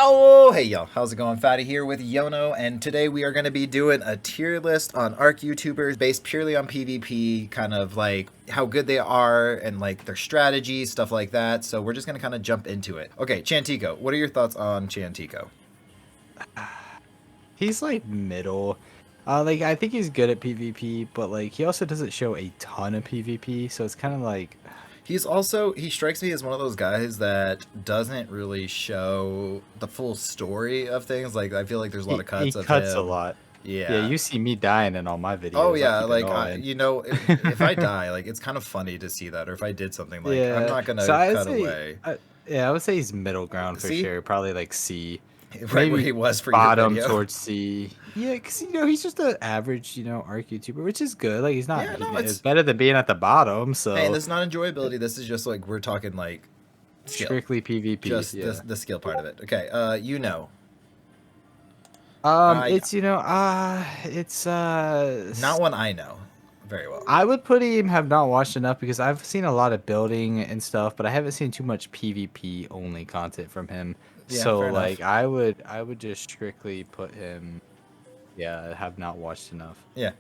Oh, hey y'all, how's it going? Fatty here with Yono, and today we are going to be doing a tier list on ARK YouTubers based purely on PvP, kind of like how good they are and like their strategies, stuff like that. So we're just going to kind of jump into it. Okay, Chantico, what are your thoughts on Chantico? He's like middle. Like I think he's good at PvP, but like he also doesn't show a ton of PvP, so it's kind of like He strikes me as one of those guys that doesn't really show the full story of things. Like, I feel like there's a lot of he cuts of cuts a him. lot. Yeah, Yeah. you see me dying in all my Oh videos. I yeah, keep it like going. if I die, like it's kind of funny to see that, or if I did something like I'm Yeah, not so gonna I'd cut say, away. yeah, I would say he's middle ground for See, sure. Probably like C, right where he maybe was for your bottom video. towards C. Yeah, because he's just an average ARC YouTuber, which is good. Like Yeah, no, it's it's better than being at the bottom. hey, and So this is not enjoyability. This is just like we're talking like skill, strictly PvP. just Yeah. the skill part of it. Okay, I It's not one I know very well. I would put him have not watched enough because I've seen a lot of building and stuff, but I haven't seen too much PvP only content from him. Yeah, So fair like enough. I would just strictly put him, yeah, have not watched enough. Yeah,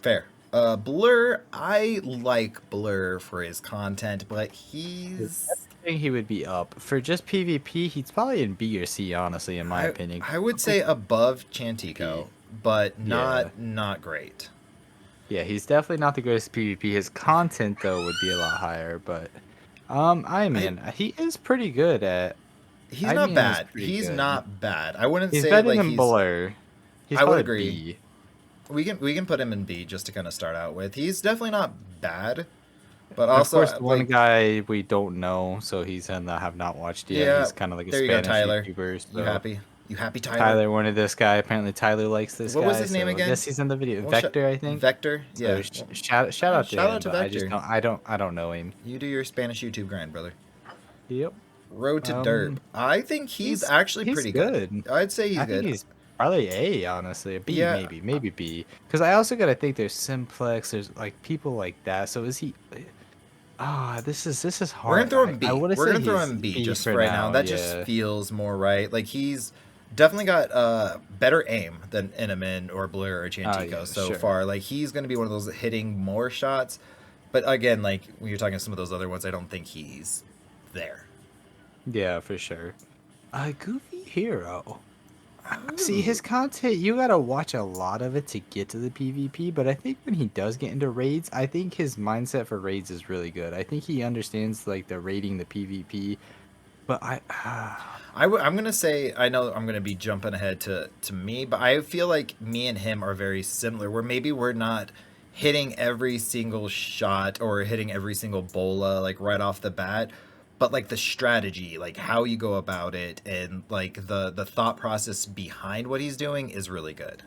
fair. Blur, I like Blur for his content, but Yeah, I he's think he would be up. For just PvP, he's probably in B or C, honestly, in my I opinion. I would Probably say above B. Chantico, but Yeah. not great. Yeah, he's definitely not the greatest PvP. His content though would be a lot higher, but I I mean, he is pretty good at He's I not mean, is bad. pretty He's good. not bad. I wouldn't He's say better like than he's. Blur. He's I would probably agree. B. We can put him in B just to kind of start out with. He's definitely not bad, but And of also course, the one like guy we don't know, so he's in the have not watched yet. yeah. He's kind of like a There you go, Spanish Tyler. YouTuber. You So happy? You happy, Tyler? Tyler wanted this guy. Apparently, Tyler likes this What was guy. his name So I again? guess he's in the video. Well, Vector, I think. Vector. So Yeah. Well, shout out to shout out him, to but I just Vector. don't I don't know him. You do your Spanish YouTube grind, brother. Yep. Road to Derp. I think he's actually He's pretty good. good. I'd say he's I think good. he's probably A, honestly. B, Yeah, maybe B. Because I also gotta think there's Simplex, there's like people like that. So is he? This is we're gonna hard. throw him I B. would We're say gonna throw he's him B B just for for right now. now. That just Yeah. feels more right. Like he's definitely got better aim than Inamin or Blur or Oh Chantico yeah, so sure. far. Like he's gonna be one of those hitting more shots. But again, like when you're talking some of those other ones, I don't think he's there. Yeah, for sure. Goofy Hero. See, Ooh. his content, you gotta watch a lot of it to get to the PvP, but I think when he does get into raids, I think his mindset for raids is really good. I think he understands like the raiding the PvP, but I'm gonna say I know I'm gonna be jumping ahead to me, but I feel like me and him are very similar. Where maybe we're not hitting every single shot or hitting every single bola like right off the bat, but like the strategy, like how you go about it, and like the thought process behind what he's doing is really good.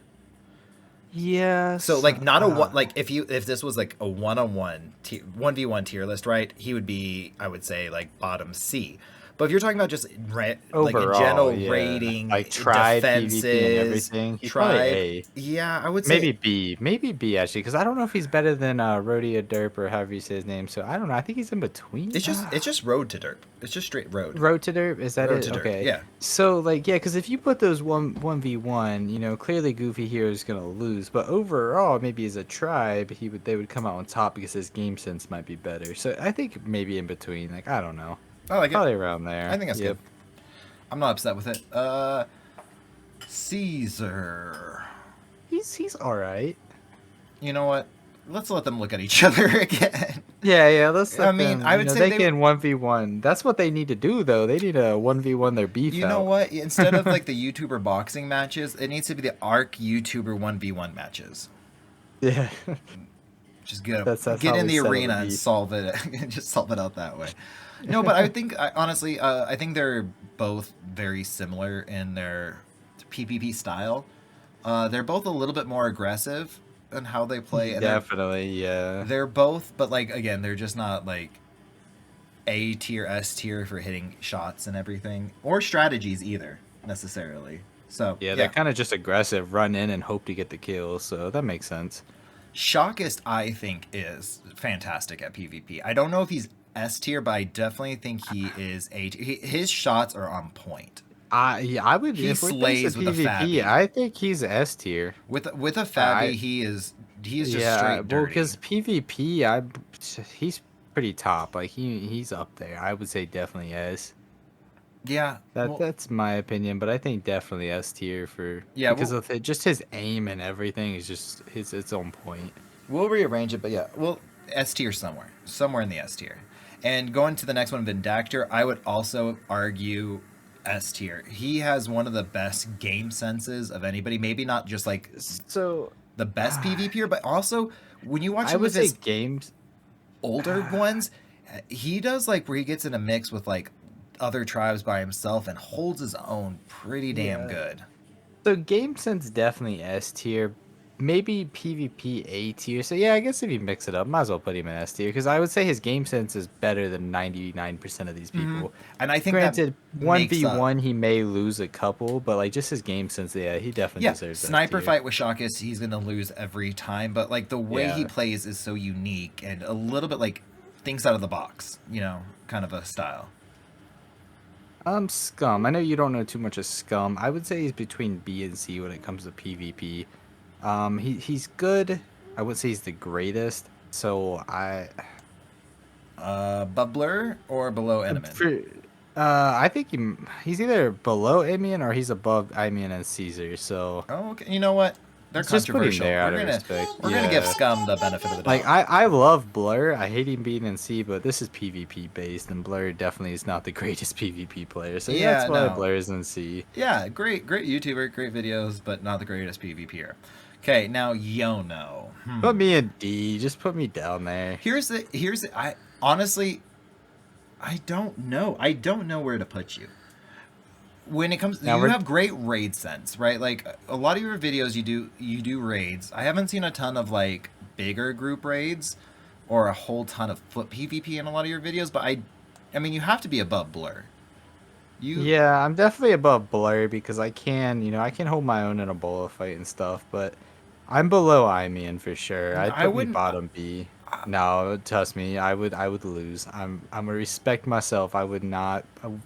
So yes, like not a one like if this was like a one-on-one 1v1 tier list, right? He would be, I would say, like bottom C. But if you're talking about just like in overall, general yeah, rating, like tribe PvP and defenses, everything, he's probably tribe, A. yeah, I would say Maybe B actually, because I don't know if he's better than Rhodia Derp or however you say his name. So I don't know. I think he's in between. it's just road to derp. It's just straight road. Road to Derp, is that Road it? to derp. Okay. Yeah. So like yeah, because if you put those one v one, clearly Goofy Hero is gonna lose. But overall, maybe as a tribe, they would come out on top because his game sense might be better. So I think maybe in between. Like I don't know, I like it. probably around I there. think that's good. Yep. I'm not upset with it. Caesar. He's all right. You know what? Let's let them look at each other again. Yeah. Let's I let mean, them. I would say They they can 1v1. That's what they need to do, though. They need to 1v1 their beef You know out. what? Instead of like the YouTuber boxing matches, it needs to be the ARK YouTuber 1v1 matches. Yeah. Just get That's get how in we the settle the arena and beef. solve it. Just solve it out that way. No, but I think honestly, I think they're both very similar in their PvP style. They're both a little bit more aggressive in how they play, and Definitely, yeah. they're both, but like again, they're just not like A tier, S tier for hitting shots and everything, or strategies either necessarily. So Yeah, they're yeah, kind of just aggressive, run in and hope to get the kill, so that makes sense. Shockist I think is fantastic at PvP. I don't know if he's S tier, but I definitely think he is A tier. His shots are on point. Yeah, I would He if we're thinking slays with a PvP. Fabby. I think he's S tier. With a Fabby, I he's just Yeah, straight well, dirty. because PvP, he's pretty top. Like he's up there. I would say definitely S. Yeah, well, That's my opinion, but I think definitely S tier for yeah, because of just his aim and everything is just its own point. we'll rearrange it, but yeah, well, S tier somewhere in the S tier. And going to the next one, Vindactor, I would also argue S tier. He has one of the best game senses of anybody. Maybe not just like So the best PvPer, but also when you watch I him would with say his games. older ones, he does like where he gets in a mix with like other tribes by himself and holds his own pretty damn Yeah. good. So game sense definitely S tier, maybe PvP A tier. So yeah, I guess if you mix it up, might as well put him in S tier because I would say his game sense is better than 99% of these people. And I think that Granted, makes up. 1v1 he may lose a couple, but like just his game sense, yeah, he definitely Yeah, deserves S sniper tier. fight with Shawkus, he's gonna lose every time. But like the way he Yeah. plays is so unique and a little bit like thinks out of the box, kind of a style. Scum. I know you don't know too much of Scum. I would say he's between B and C when it comes to PvP. He's good. I would say he's the greatest. So Bubbler or below Enemin? I think he's either below Amian or he's above Amian and Caesar. So Oh, okay. You know what? They're just put him controversial. there out We're of gonna respect. we're gonna give Yeah. Scum the benefit of the doubt. Like I love Blur. I hate him being in C, but this is PvP based, and Blur definitely is not the greatest PvP player. So yeah, Yeah, that's why no. Blur is in C. Yeah, great YouTuber, great videos, but not the greatest PvPer. Okay, now Yono. Put me in D. Just put me down there. I honestly I don't know. I don't know where to put you. When it comes, Now you we're have great raid sense, right? Like a lot of your videos, you do raids. I haven't seen a ton of like bigger group raids, or a whole ton of foot PvP in a lot of your videos. But I mean, you have to be above Blur. You, Yeah, I'm definitely above Blur because I can hold my own in a bola fight and stuff, but I'm below Imian for sure. I'd I put me wouldn't. bottom B. No, trust me, I would lose. I'm gonna respect myself. I would not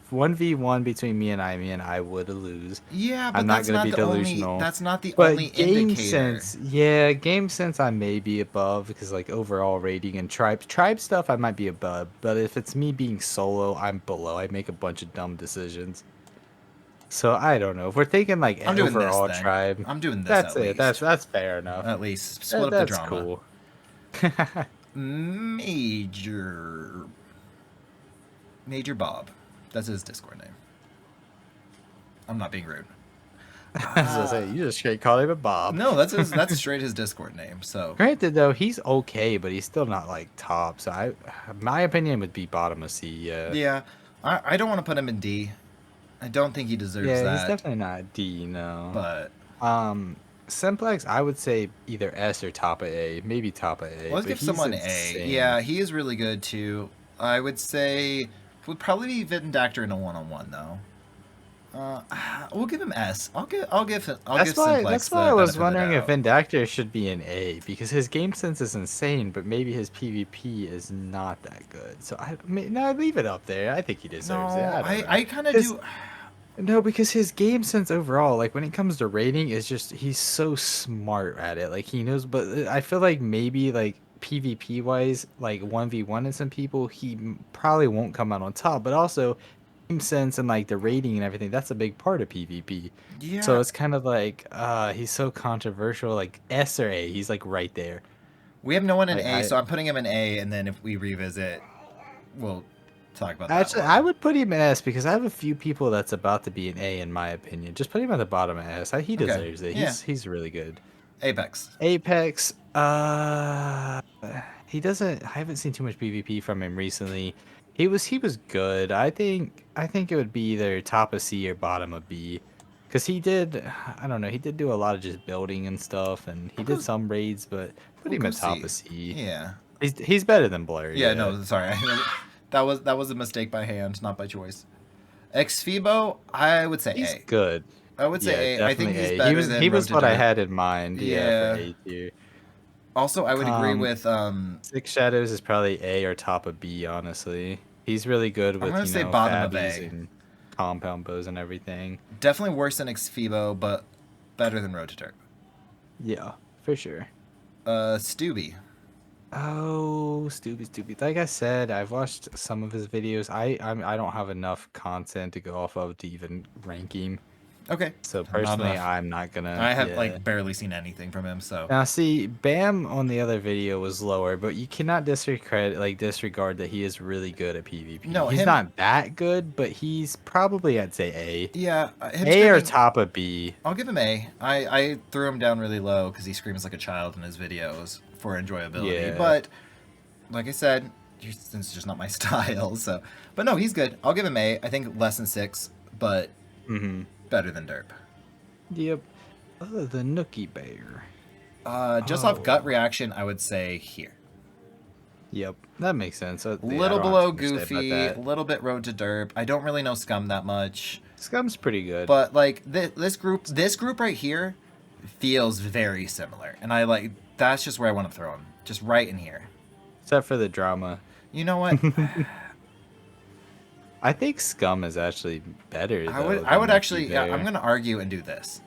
1v1 between me and Imian, I would lose. Yeah, I'm but not gonna be delusional. That's not the only But game indicator. sense, yeah, game sense I may be above because like overall rating and tribe stuff I might be above. But if it's me being solo, I'm below. I make a bunch of dumb decisions. So I don't know. If we're thinking like I'm doing this overall then. tribe, I'm doing this that's at it. least. That's fair enough. At least split up the That's drama. cool. Major Bob. That's his Discord name. I'm not being rude. I was gonna say, you just straight called him a Bob. No, that's straight his Discord name. So Granted though, he's okay, but he's still not like top. So my opinion would be bottom of C. yeah, I don't want to put him in D. I don't think he deserves Yeah, he's that. definitely not D. No. But Simplex, I would say either S or top of A, maybe top of A. let's but give he's someone insane. A. Yeah, he is really good too. I would say would probably be Vindactor in a one-on-one though. We'll give him S. I'll give Simplex That's the why I was benefit of the wondering if doubt. Vindactor should be an A because his game sense is insane, but maybe his PvP is not that good. So no, leave it up there. I think he deserves it. No, I don't know. I kind of 'Cause- do. No, because his game sense overall, like when it comes to rating, is just he's so smart at it. Like he knows, but I feel like maybe like PvP wise, like 1v1 and some people, he probably won't come out on top. But also game sense and like the rating and everything, that's a big part of PvP. So Yeah, it's kind of like he's so controversial. Like S or A, he's like right there. we have no one in Like A, so I'm putting him in A, and then if we revisit, we'll talk about that actually, more. I would put him in S because I have a few people that's about to be an A in my opinion. Just put him at the bottom of S. He Okay, deserves it. yeah, He's really good. Apex. Apex, he doesn't. I haven't seen too much PvP from him recently. He was good. I think it would be either top of C or bottom of B, because he did. I don't know. He did do a lot of just building and stuff, and he We'll did go, some raids, but put we'll him go at top C. of C. Yeah, He's better than Blur. yeah. Yeah, No, sorry, that was a mistake by hand, not by choice. Xfibo, I would say he's A. good. I would Yeah, say A. I think definitely he's A. better than He Road was to what I Dirt. had in mind. Yeah, Yeah. for A tier. Also, I would agree Um, with Six Shadows is probably A or top of B, honestly. He's really good I'm with, gonna say bottom of Fabbies A. and compound bows and everything. Definitely worse than Xfibo, but better than Road to Dirt. Yeah, for sure. Stubby. Oh, stupid. Like I said, I've watched some of his videos. I don't have enough content to go off of to even rank him. Okay. So Not personally, enough. I'm not gonna. I have Yeah. like barely seen anything from him, so. Now see, Bam on the other video was lower, but you cannot disregard that he is really good at PvP. No, He's him. not that good, but he's probably, I'd say, A. Yeah, him A or screaming. top of B. I'll give him A. I threw him down really low because he screams like a child in his videos for enjoyability. Yeah. But like I said, it's just not my style. So, but no, he's good. I'll give him A. I think less than 6, but better than Derp. Yep. The Nookie Bear. Just off gut reaction, I would say here. Yep, that makes sense. A little below Goofy, a little bit Road to Derp. I don't really know Scum that much. Scum's pretty good. But like this group right here feels very similar. And I like, that's just where I want to throw him. Just right in here. Except for the drama. You know what? I think Scum is actually better. Though, I would actually, yeah, I'm going to argue and do this.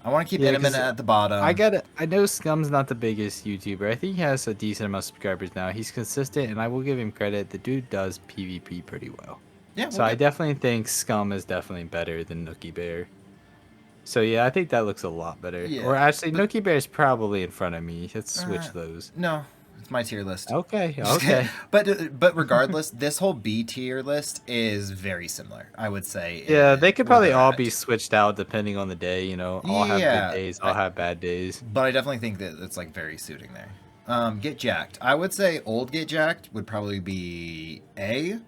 I want to keep Intimate at the bottom. I know Scum's not the biggest YouTuber. I think he has a decent amount of subscribers now. He's consistent, and I will give him credit. The dude does PvP pretty well. Yeah. So I definitely think Scum is definitely better than Nookie Bear. So yeah, I think that looks a lot better. Yeah, or actually, Nookie Bear is probably in front of me. Let's switch those. No, it's my tier list. Okay. Okay. but regardless, this whole B tier list is very similar, I would say. Yeah, they could probably all be switched out depending on the day. You know, all have good days, all have bad days. But I definitely think that it's like very suiting there. Get Jacked. I would say old Get Jacked would probably be A.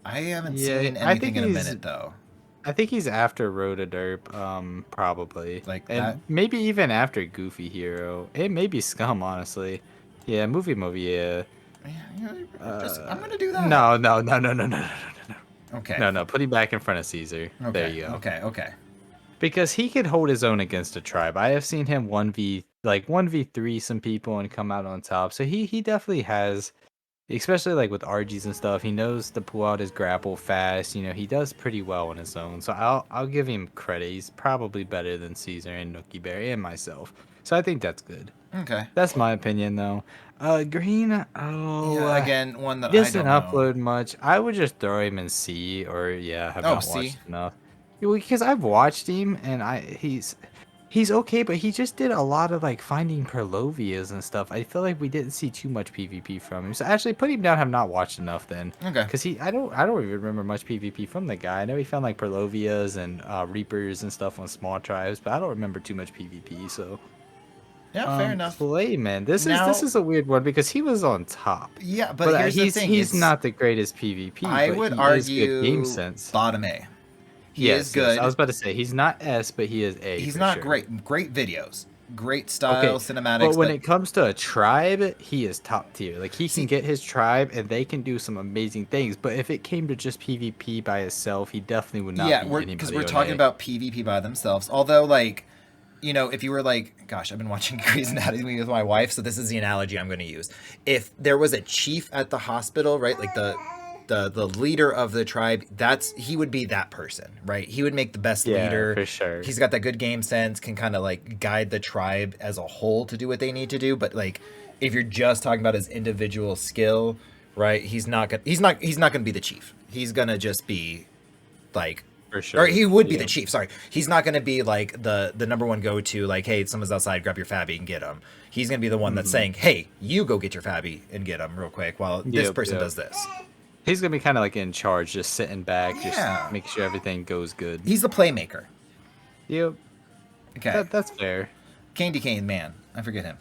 I haven't seen anything in a minute though. I think he's after Road to Derp, probably. Like and that? maybe even after Goofy Hero. It may be Scum, honestly. Yeah, movie, yeah. I'm gonna do that. No. Okay. No, put him back in front of Caesar. Okay. There you go. Okay. Because he could hold his own against a tribe. I have seen him 1v3 some people and come out on top. So he definitely has, especially like with RGs and stuff, he knows to pull out his grapple fast. You know, he does pretty well on his own. So I'll give him credit. He's probably better than Caesar and Nookie Bear and myself. So I think that's good. Okay. That's my opinion, though. Green, yeah, again, one that he I doesn't don't upload know. much. I would just throw him in C, or have not C. watched enough. Because I've watched him, and he's okay, but he just did a lot of like finding Perlovias and stuff. I feel like we didn't see too much PvP from him. So actually, put him down. Have not watched enough then. Okay. Because I don't even remember much PvP from the guy. I know he found like Perlovias and Reapers and stuff on small tribes, but I don't remember too much PvP. So. Yeah, fair enough. Clayman, this is a weird one because he was on top. Yeah, but here's the thing: he's not the greatest PvP. I but would he argue is good game sense. Bottom A. He is good. Yes, I was about to say he's not S, but he is A. He's not sure. great. Great videos, great style, cinematics. But when it comes to a tribe, he is top tier. Like he can get his tribe, and they can do some amazing things. But if it came to just PvP by itself, he definitely would not. Yeah, because we're talking about PvP by themselves. Although, like, you know, if you were like, gosh, I've been watching Grey's Anatomy with my wife, so this is the analogy I'm going to use. If there was a chief at the hospital, right, like the leader of the tribe, he would be that person, right? He would make the best leader. For sure. He's got that good game sense, can kind of like guide the tribe as a whole to do what they need to do. But like, if you're just talking about his individual skill, right, he's not gonna be the chief. He's gonna just be like. For sure. Or he would be the chief. Sorry, he's not going to be like the number one go to. Like, hey, someone's outside, grab your Fabby and get him. He's going to be the one that's saying, hey, you go get your Fabby and get him real quick while this person does this. He's gonna be kind of like in charge, just sitting back, just making sure everything goes good. He's the playmaker. Yep. Okay. That's fair. Candy Cane Man, I forget him.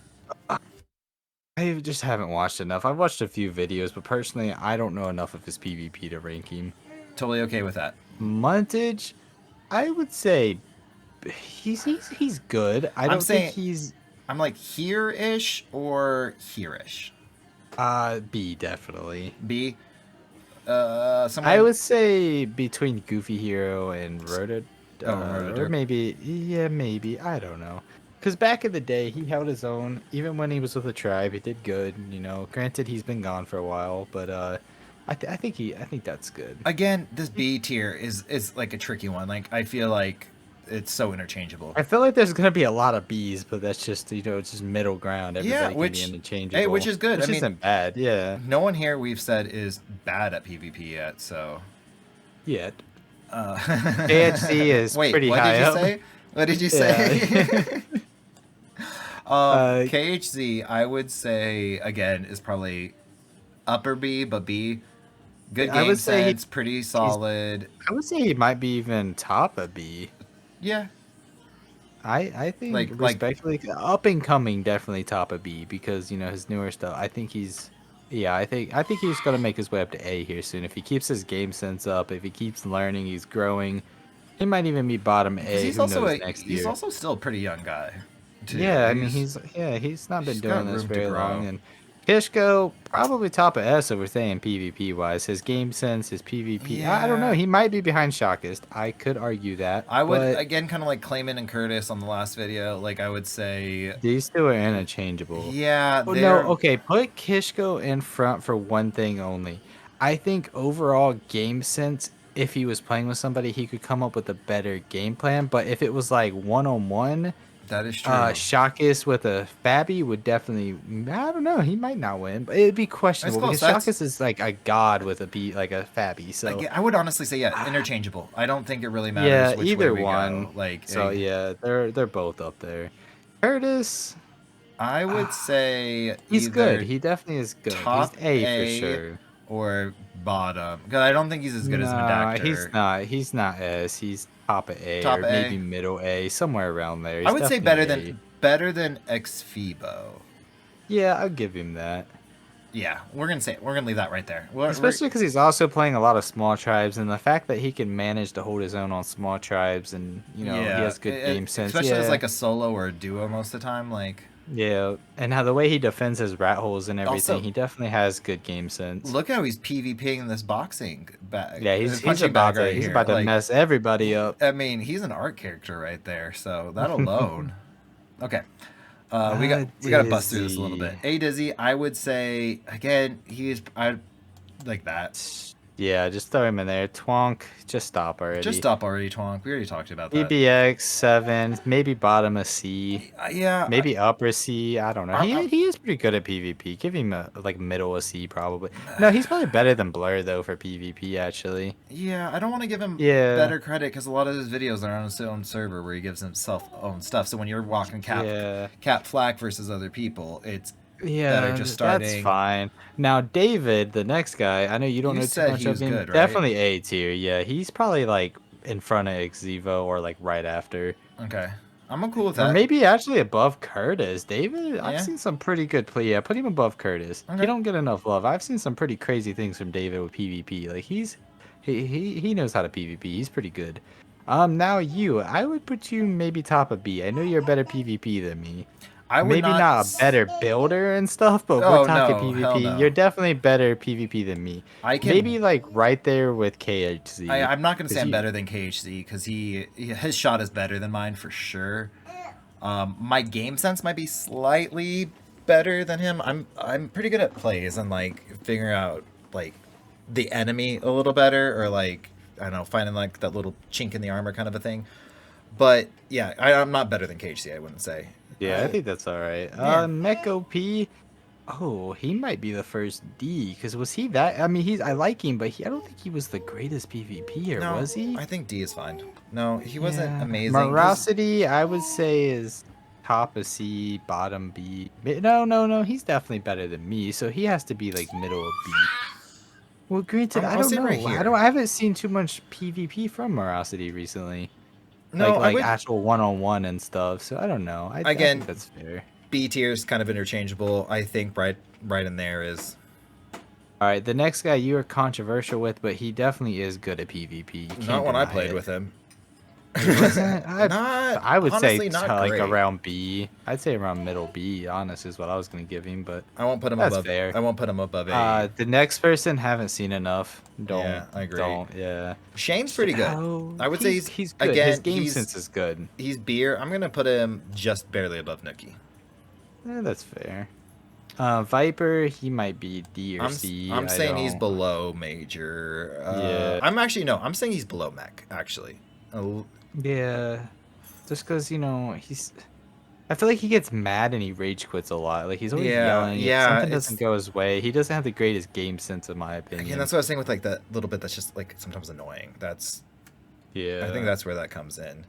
I just haven't watched enough. I've watched a few videos, but personally, I don't know enough of his PvP to rank him. Totally okay with that. Montage, I would say he's good. I don't think he's. I'm like here-ish or here-ish. B definitely. B. I would say between Goofy Hero and Roto, or maybe maybe I don't know. Because back in the day, he held his own. Even when he was with the tribe, he did good. You know, granted he's been gone for a while, but I think that's good. Again, this B tier is like a tricky one. Like I feel like it's so interchangeable. I feel like there's gonna be a lot of Bs, but that's just it's just middle ground. Yeah, Everybody can be which hey, which interchangeable, is good. I which mean, isn't bad. Yeah, no one here we've said is bad at PvP yet. So, yeah. uh, KHC is wait, pretty what did high you up. say? What did you Yeah. say? uh, KHZ, I would say again is probably upper B, but B. Good I game would say sense, pretty he's. solid. I would say he might be even top of B. Yeah, I think like respectfully, up and coming, definitely top of B because his newer stuff. I think he's. Yeah, I think he's gonna make his way up to A here soon if he keeps his game sense up. If he keeps learning, he's growing. He might even be bottom because A. he's Who also knows next he's year? also still a pretty young guy, too. Yeah, I mean he's not been He's got doing this room to very long, grow. and Kishko probably top of S over saying PvP wise. His game sense, his PvP. I don't know. Yeah, He might be behind Shockist. I could argue that, I would but again kind of like Clayman and Curtis on the last video. Like I would say, these two are interchangeable. yeah, Oh no, they're okay. Put Kishko in front for one thing only. I think overall game sense. If he was playing with somebody, he could come up with a better game plan. But if it was like one on one. that is true. Shakis with a Fabi would definitely. I don't know. He might not win, but it'd be That's questionable close. because Shakis is like a god with like a Fabi. So I would honestly say yeah, interchangeable. I don't think it really matters yeah, which way either we one. go. Like So yeah, they're both up there. Curtis, I would say he's good. either He definitely is good. He's top A for A sure. or bottom because I don't think he's as good as Nah, he's Medactor. not. He's not S. He's top of A Top or maybe A. middle A, somewhere around there. I He's would say definitely A. better than Xfibo. Yeah, I'll give him that. Yeah, we're gonna leave that right there. Especially because he's also playing a lot of small tribes, and the fact that he can manage to hold his own on small tribes, and he yeah, has good game sense. especially as Yeah, like a solo or a duo most of the time. Like yeah, and how the way he defends his rat holes and everything, also he definitely has good game sense. look how he's PvPing this boxing bag, Yeah, this he's punching about bag to right he's here. about to Like mess everybody up. I mean, he's an art character right there. So that alone. Okay. We got to bust through this a little bit. Dizzy. A Dizzy, I would say again, I like that. Yeah, just throw him in there. Twonk, just stop already. Just stop already, Twonk. We already talked about that. EBX 7, maybe bottom of C. Yeah, Maybe upper C. I don't know. I, He is pretty good at PvP. Give him a like middle of C probably. No, he's probably better than Blur though for PvP actually. yeah, I don't want to give him Yeah. better credit because a lot of his videos are on his own server where he gives himself own stuff. So when you're walking Yeah. cap flack versus other people, it's better Yeah, just that's starting. fine. Now David, the next guy, I know you don't You know too said much he of was him. good, right? Definitely A tier. Yeah, he's probably like in front of Xevo or like right after. Okay, I'm cool with Or that. maybe actually above Curtis. David, I've Yeah. seen some pretty good play. Yeah, put him above Curtis. He Okay. don't get enough love. I've seen some pretty crazy things from David with PvP. Like he knows how to PvP. He's pretty good. Now I would put you maybe top of B. I know you're a better PvP than me. I would Maybe not a better builder and stuff, but Oh we're talking no, hell PvP. no. You're definitely better PvP than me. I can. Maybe like right there with KHZ. I'm not gonna say 'cause I'm you- better than KHC because his shot is better than mine for sure. My game sense might be slightly better than him. I'm pretty good at plays and like figuring out like the enemy a little better or like I don't know finding like that little chink in the armor kind of a thing. But yeah, I'm not better than KHC. I wouldn't say. Yeah, I think that's all right. Yeah. Mech OP. Oh, he might be the first D. Cause was he that? I mean, I like him, but I don't think he was the greatest PvPer, No, was he? I think D is fine. No, he wasn't Yeah. amazing. 'Cause- Morosity, I would say is top of C, bottom B. No. He's definitely better than me, so he has to be like middle of B. Well, granted, I I'll don't say know. right here. I haven't seen too much PvP from Morosity recently. No, I like would. actual one-on-one and stuff. So I don't know. I Again, think that's fair. B tier is kind of interchangeable. I think right in there is. All right, the next guy you are controversial with, but he definitely is good at PvP. You can't Not when I deny played it. with him. I would say honestly, not like great. around B. I'd say around middle B. Honest is what I was gonna give him, but I won't put him that's above. fair. I won't put him above A. The next person haven't seen enough. Don't. Yeah, I agree. Don't. Yeah. Shane's pretty good. Oh, I would say he's good. again. His game he's, sense is good. He's beer. I'm gonna put him just barely above Nookie. That's fair. Viper, he might be D or C. I'm I saying he's don't. below major. Yeah, I'm actually no. I'm saying he's below mech. Actually. Oh, yeah. Just because he's. I feel like he gets mad and he rage quits a lot. Like he's always yeah, yelling. If yeah. something doesn't It's go his way, he doesn't have the greatest game sense, in my again. opinion. That's what I was saying with like that little bit. That's just like sometimes annoying. I think Yeah. that's where that comes in.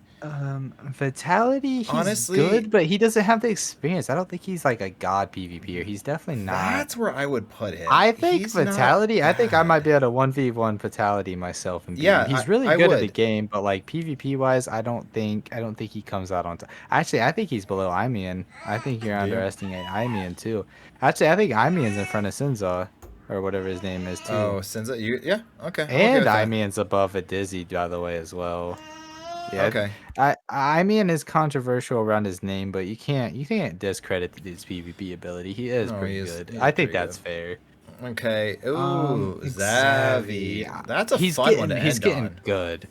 Vitality, he's Honestly, good, but he doesn't have the experience. I don't think he's like a god PvPer. He's definitely not. that's where I would put him. I think He's not Vitality, I think I might bad. be at a 1v1 Fatality myself and beat him. Yeah, He's really I good at the would. game, but like PvP wise, I don't think he comes out on top. Actually, I think he's below Imian. I think you're Do you? underestimating Imian too. Actually, I think Imian's in front of Sinza or whatever his name is too. Oh, Senza, you yeah. Okay, I'm okay And with that. Imian's above a Dizzy, by the way, as well. Yeah, Okay. Imian is controversial around his name, but you can't discredit his PvP ability. He is No, pretty good. he I is think pretty good. that's fair. Okay. Ooh, Xavi. Zavi. That's a fun one to He's end getting on. good.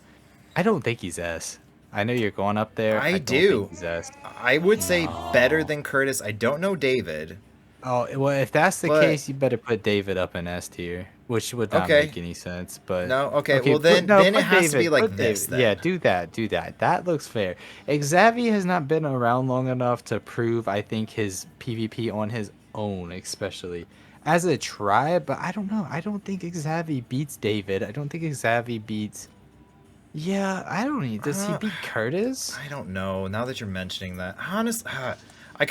I don't think he's S. I know you're going up there. I I don't think do. he's S. I would say better No. than Curtis. I don't know David, Oh, well, if that's the but case, you better put David up in S tier, which would not okay. make any sense. But No, okay. okay, Well, put then no, then it put has to be David, like put this David. Yeah, then. do that, do that. That looks fair. Xavi has not been around long enough to prove, I think, his PvP on his own, especially as a tribe. But I don't know. I don't think Xavi beats David. I don't think Xavi beats. Yeah, I don't know. Does he Uh, beat Curtis? I don't know. Now that you're mentioning that,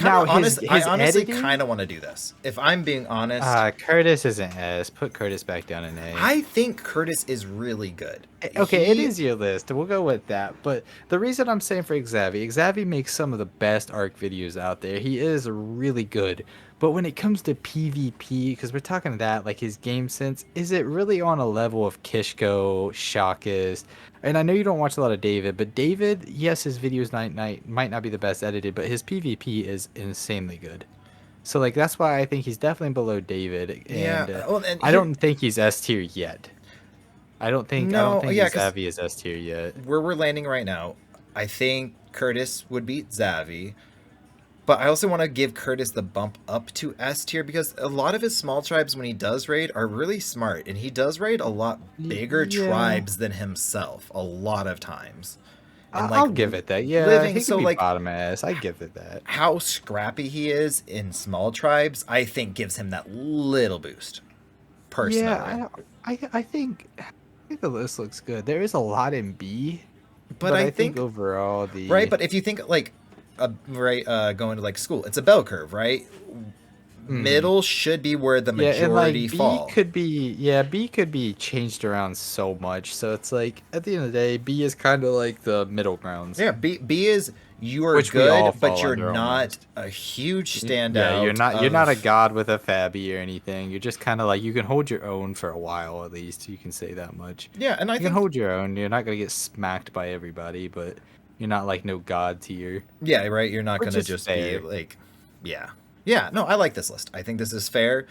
Now his I his honestly kind editing. of want to do this. If I'm being honest, Curtis isn't S. Put Curtis back down in A. I think Curtis is really good. Okay, it He is your list. We'll go with that. But the reason I'm saying for Xavi makes some of the best ARC videos out there. He is really good. But when it comes to PvP, because we're talking that, like his game sense, is it really on a level of Kishko, Shakist? And I know you don't watch a lot of David, but David, yes, his videos might not be the best edited, but his PvP is insanely good. So like that's why I think he's definitely below David, yeah. and Well, and I here don't think he's S tier yet. I don't no, think yeah, because Xavi is S tier yet. where we're landing right now, I think Curtis would beat Zavi. But I also want to give Curtis the bump up to S tier because a lot of his small tribes, when he does raid, are really smart. And he does raid a lot bigger Yeah, tribes than himself a lot of times. And I'll give it that. Yeah, living, he could so be like bottom S. I give it that. how scrappy he is in small tribes, I think gives him that little boost, personally. Yeah, I think the list looks good. There is a lot in B, But but I I think think, overall right, the but if you think like, right, going to like school, it's a bell curve, right? mhm. Middle should be where the Yeah, and majority like fall. B could be changed around so much. So it's like at the end of the day, B is kind of like the middle grounds, Yeah, B is you are which we all good, but fall you're under not almost. a huge Yeah, standout you're not a of. god with a Fabi or anything. You're just kind of like you can hold your own for a while at least. You can say that much. Yeah, and I You can think hold your own. You're not gonna get smacked by everybody, but you're not like no god tier, yeah, right. You're not which gonna is just be fair. like, yeah, yeah. No, I like this list. I think this is fair.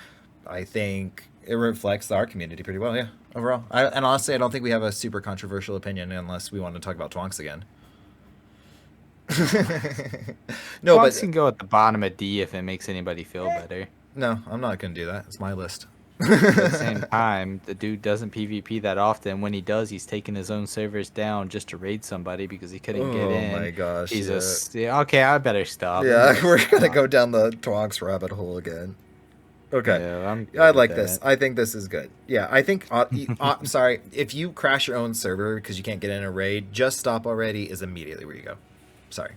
I think it reflects our community pretty well. Yeah, overall. And honestly, I don't think we have a super controversial opinion unless we want to talk about Twonks again. No, Fox but can go at the bottom of D if it makes anybody feel better. no, I'm not gonna do that. It's my list. But at the same time, the dude doesn't PvP that often. When he does, he's taking his own servers down just to raid somebody because he couldn't get Oh in. my gosh, He's a yeah. yeah, okay. I better stop. Let me Yeah, just we're gonna stop. go down the Twonks rabbit hole again. Okay. Yeah, I'm I good with like this. that. I think this is good. Yeah, I think. Sorry, if you crash your own server because you can't get in a raid, just stop already is immediately where you go. Sorry.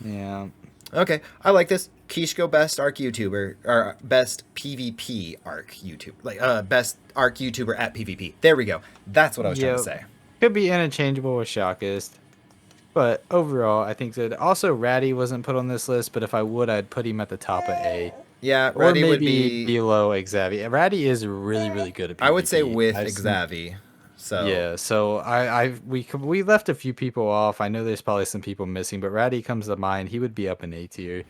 Yeah. Okay, I like this. Kishko best ARC YouTuber or best PvP ARC YouTube, like best ARC YouTuber at PvP. There we go. That's what I was trying to Yep. say. Could be interchangeable with Shockist. But overall, I think that also Ratty wasn't put on this list, but if I would, I'd put him at the top of A. Yeah, Or Reddy would maybe be. below Xavi. Ratty is really, really good at I would say PvP. with I've seen. Xavi. So Yeah, so we left a few people off. I know there's probably some people missing, but Ratty comes to mind. He would be up in A tier.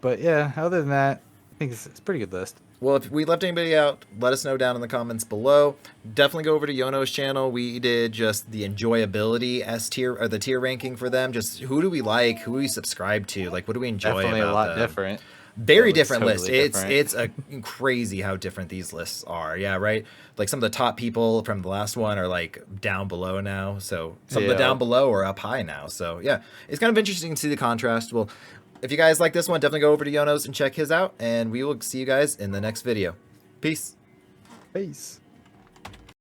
But yeah, other than that, I think it's a pretty good list. well, if we left anybody out, let us know down in the comments below. Definitely go over to Yono's channel. We did just the enjoyability S tier or the tier ranking for them. Just who do we like? Who do we subscribe to? Like, what do we enjoy Definitely a about lot them? different. very looks different totally list. different. It's a crazy how different these lists are. Yeah, right. Like some of the top people from the last one are like down below now. So some of the down below are up high now. So yeah, it's kind of interesting to see the contrast. Well, if you guys like this one, definitely go over to Yono's and check his out. And we will see you guys in the next video. Peace. Peace.